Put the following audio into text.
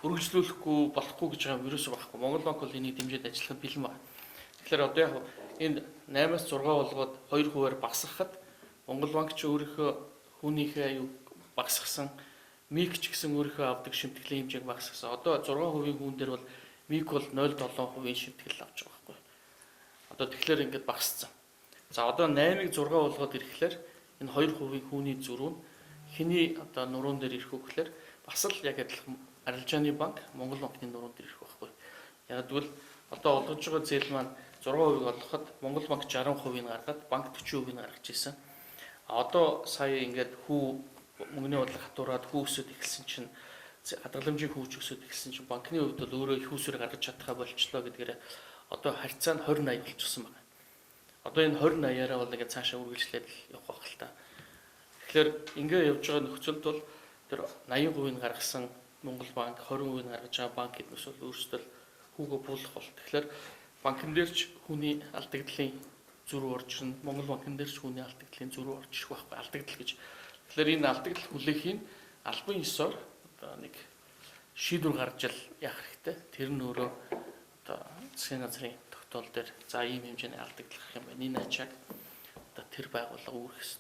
үргэлжлүүлэхгүй болохгүй гэж байгаа юм ерөөсөө байхгүй. Монгол банк бол энийг дэмжиж ажиллахад бэлэн байна. Тэгэхээр одоо яг энэ 8-аас 6 болгоод 2%-аар багасгахад Монгол банк ч өөрийнхөө хүнийхээ аюу багасгасан, МИК ч гэсэн өөрийнхөө авдаг шимтгэлийн хэмжээг багасгасан. Одоо 6% хүн дээр бол МИК бол 0.7% шимтгэл авч байгаа байхгүй. Одоо тэгэхээр ингээд багассан. За одоо 8-ыг 6 болгоод ирэхлээр энэ 2% хүний зөрүү нь хэний одоо нуруунд дээр ирэх үү гэхээр бас л яг адилхан Арилжааны банк Монгол банкны нуруунд дээр ирэх байхгүй. Яг тэгвэл одоо олгож байгаа зээл маань 6% олгоход Монгол банк 60%-ийг гаргаад банк 40%-ийг гаргаж ирсэн. Одоо сая ингээд мөнгөний бодлого хатуураад хүү өсөд эхэлсэн чинь хадгаламжийн хүүж өсөд эхэлсэн чинь банкны хувьд бол өөрөө их усүрийг гаргаж чадхаа болчлоо гэдгээр одоо харьцаа нь 20-80 болчихсон байна. Одоо энэ 20-80-аараа бол ингээд цаашаа үргэлжлээд явах байх л та. Тэгэхээр ингээд явж байгаа нөхцөлд бол тэр 80%-ийг гаргасан Монгол банк 20%-ийг гаргаж байгаа банк гэднээс бол өөрсдөө хүүгөө буулгах бол. Тэгэхээр банкн дээр ч хүний алдагдлын зөрүү орж ирнэ. Монгол банкн дээр ч хүний алдагдлын зөрүү орж ирэх байхгүй. Алдагдал гэж. Тэгэхээр энэ алдагдал хүлээхийн албан ёсоор одоо нэг шийдвэр гаргаж яах хэрэгтэй. Тэр нь өөрөө одоо засгийн газрын тогтоол дээр за ийм хэмжээний алдагдал гэх юм байна. Энэ ачааг одоо тэр байгууллага үүрэх хэрэгтэй.